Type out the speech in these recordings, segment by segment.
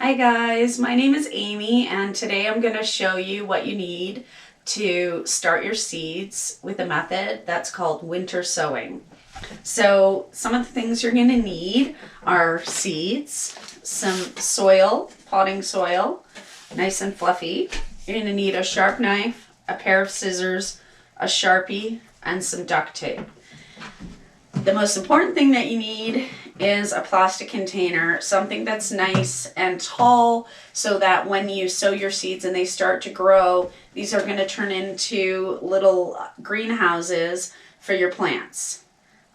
Hi guys, my name is Amy and today I'm going to show you what you need to start your seeds with a method that's called winter sowing. So some of the things you're going to need are seeds, some soil, potting soil, nice and fluffy. You're going to need a sharp knife, a pair of scissors, a Sharpie, and some duct tape. The most important thing that you need is a plastic container, something that's nice and tall so that when you sow your seeds and they start to grow, these are going to turn into little greenhouses for your plants.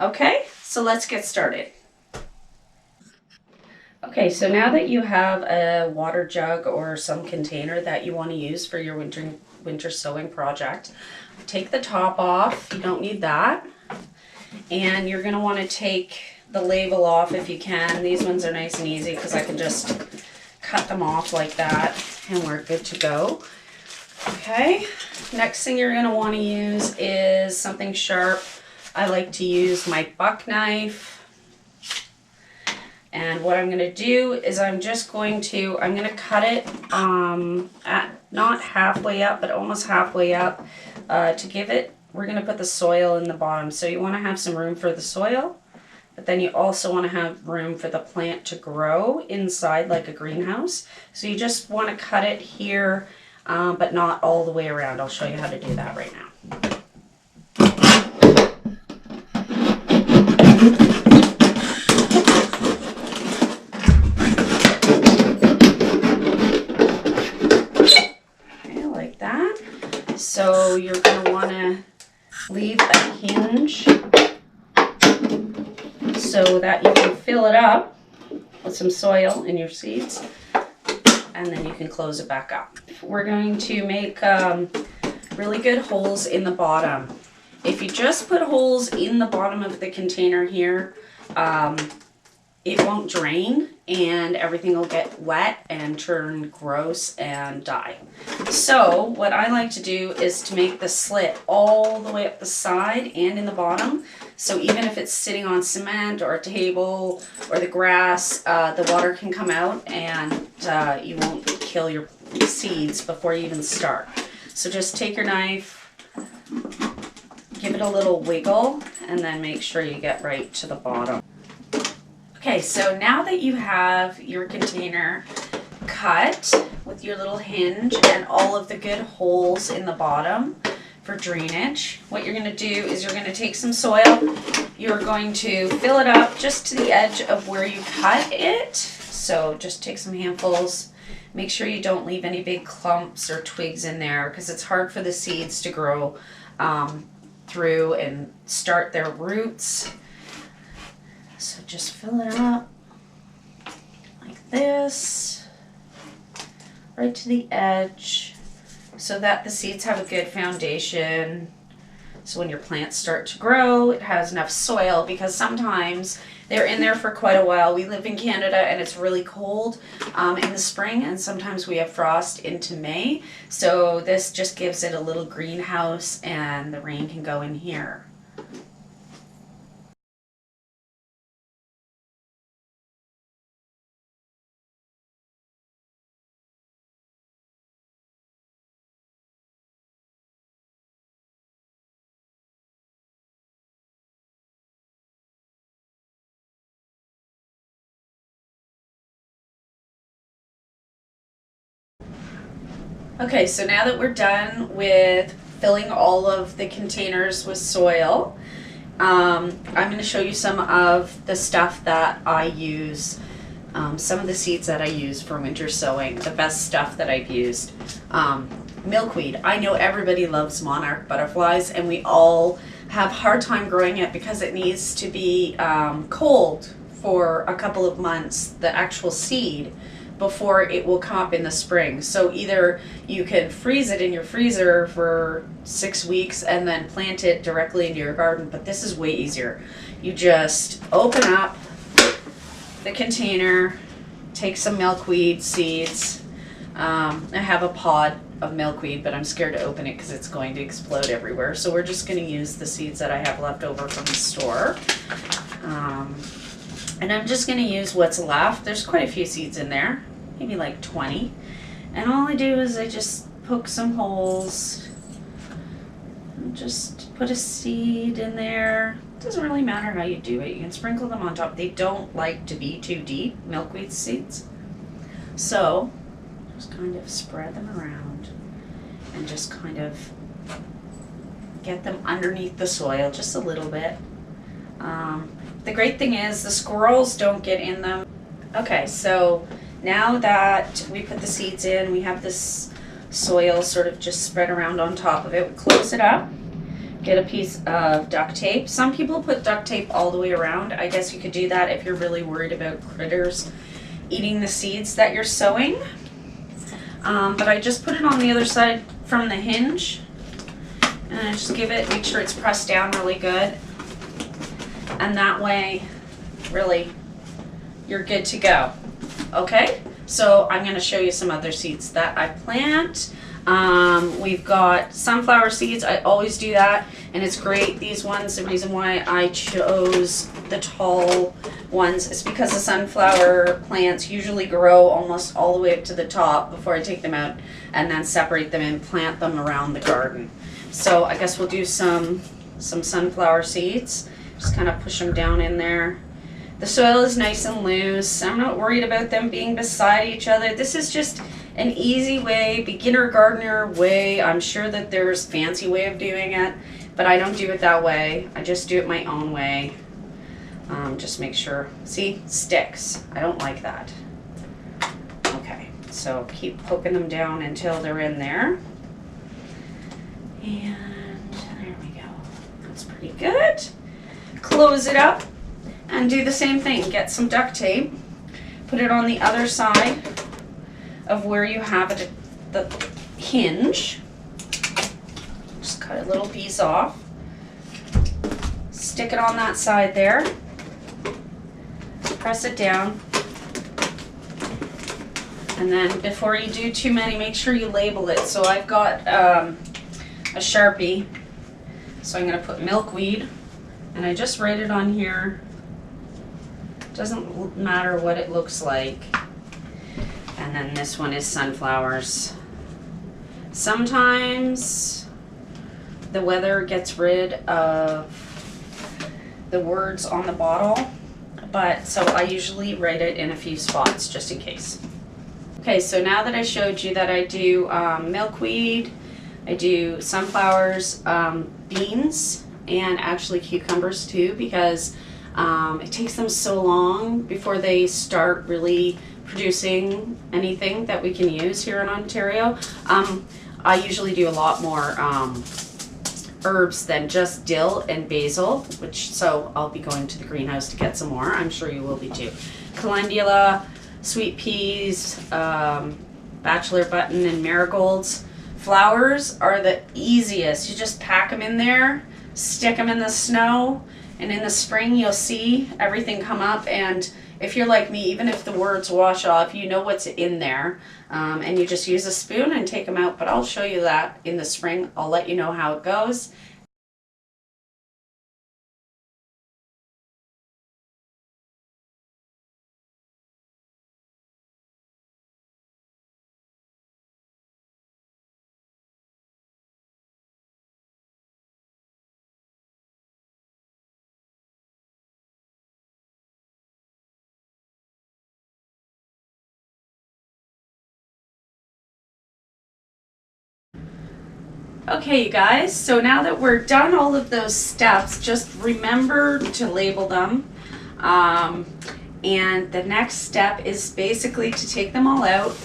Okay, so let's get started. Okay, so now that you have a water jug or some container that you want to use for your winter sowing project, take the top off. You don't need that. And you're going to want to take the label off if you can. These ones are nice and easy because I can just cut them off like that and we're good to go. Okay, next thing you're going to want to use is something sharp. I like to use my buck knife. And what I'm going to do is I'm going to cut it at not halfway up, but almost halfway up to give it. We're going to put the soil in the bottom. So you want to have some room for the soil, but then you also want to have room for the plant to grow inside like a greenhouse. So you just want to cut it here, but not all the way around. I'll show you how to do that right now. Okay, like that. So you're going to want to leave a hinge so that you can fill it up with some soil in your seeds, and then you can close it back up. We're going to make really good holes in the bottom. If you just put holes in the bottom of the container here, it won't drain and everything will get wet and turn gross and die. So what I like to do is to make the slit all the way up the side and in the bottom. So even if it's sitting on cement or a table or the grass, the water can come out and you won't kill your seeds before you even start. So just take your knife, give it a little wiggle, and then make sure you get right to the bottom. Okay, so now that you have your container cut with your little hinge and all of the good holes in the bottom for drainage, what you're going to do is you're going to take some soil, you're going to fill it up just to the edge of where you cut it. So just take some handfuls, make sure you don't leave any big clumps or twigs in there because it's hard for the seeds to grow through and start their roots. So just fill it up like this, right to the edge, so that the seeds have a good foundation. So when your plants start to grow, it has enough soil, because sometimes they're in there for quite a while. We live in Canada and it's really cold in the spring, and sometimes we have frost into May. So this just gives it a little greenhouse and the rain can go in here. Okay, so now that we're done with filling all of the containers with soil, I'm going to show you some of the stuff that I use, some of the seeds that I use for winter sowing, the best stuff that I've used. Milkweed. I know everybody loves monarch butterflies, and we all have a hard time growing it because it needs to be cold for a couple of months, the actual seed, before it will come up in the spring. So either you can freeze it in your freezer for 6 weeks and then plant it directly into your garden, but this is way easier. You just open up the container, take some milkweed seeds. I have a pod of milkweed, but I'm scared to open it because it's going to explode everywhere. So we're just going to use the seeds that I have left over from the store. And I'm just going to use what's left. There's quite a few seeds in there. maybe like 20. And all I do is I just poke some holes and just put a seed in there. It doesn't really matter how you do it. You can sprinkle them on top. They don't like to be too deep, milkweed seeds. So just kind of spread them around and just kind of get them underneath the soil just a little bit. The great thing is the squirrels don't get in them. Okay, so now that we put the seeds in, we have this soil sort of just spread around on top of it. We close it up, get a piece of duct tape. Some people put duct tape all the way around. I guess you could do that if you're really worried about critters eating the seeds that you're sowing. But I just put it on the other side from the hinge, and I just make sure it's pressed down really good. And that way, really, you're good to go. Okay, so I'm going to show you some other seeds that I plant. We've got sunflower seeds. I always do that, and it's great. These ones, the reason why I chose the tall ones is because the sunflower plants usually grow almost all the way up to the top before I take them out and then separate them and plant them around the garden. So I guess we'll do some sunflower seeds. Just kind of push them down in there. The soil is nice and loose. I'm not worried about them being beside each other. This is just an easy way, beginner gardener way. I'm sure that there's a fancy way of doing it, but I don't do it that way. I just do it my own way. Just make sure, see, sticks. I don't like that. Okay, so keep poking them down until they're in there. And there we go. That's pretty good. Close it up and do the same thing. Get some duct tape, put it on the other side of where you have it at the hinge. Just cut a little piece off. Stick it on that side there. Press it down. And then before you do too many, make sure you label it. So I've got a Sharpie. So I'm going to put milkweed. And I just write it on here. Doesn't matter what it looks like. And then this one is sunflowers. Sometimes the weather gets rid of the words on the bottle, but so I usually write it in a few spots just in case. Okay, so now that I showed you that I do milkweed, I do sunflowers, beans, and actually cucumbers too, because it takes them so long before they start really producing anything that we can use here in Ontario. I usually do a lot more herbs than just dill and basil, so I'll be going to the greenhouse to get some more. I'm sure you will be too. Calendula, sweet peas, bachelor button, and marigolds. Flowers are the easiest. You just pack them in there, stick them in the snow, and in the spring you'll see everything come up. And if you're like me, even if the words wash off, you know what's in there, and you just use a spoon and take them out. But I'll show you that in the spring. I'll let you know how it goes. Okay, you guys, so now that we're done all of those steps, just remember to label them. And the next step is basically to take them all out,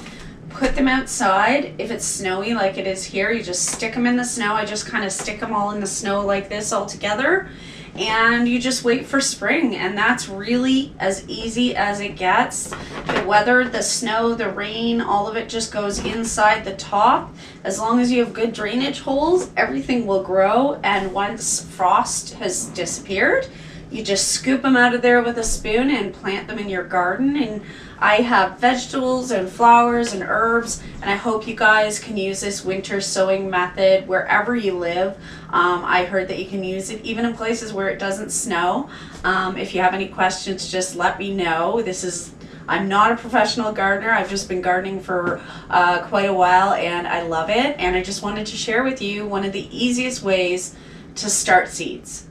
put them outside. If it's snowy like it is here, you just stick them in the snow. I just kind of stick them all in the snow like this all together. And you just wait for spring, and that's really as easy as it gets. The weather, the snow, the rain, all of it just goes inside the top. As long as you have good drainage holes, everything will grow, and once frost has disappeared, you just scoop them out of there with a spoon and plant them in your garden. And I have vegetables and flowers and herbs, and I hope you guys can use this winter sowing method wherever you live. I heard that you can use it even in places where it doesn't snow. If you have any questions, just let me know. This is I'm not a professional gardener. I've just been gardening for quite a while and I love it. And I just wanted to share with you one of the easiest ways to start seeds.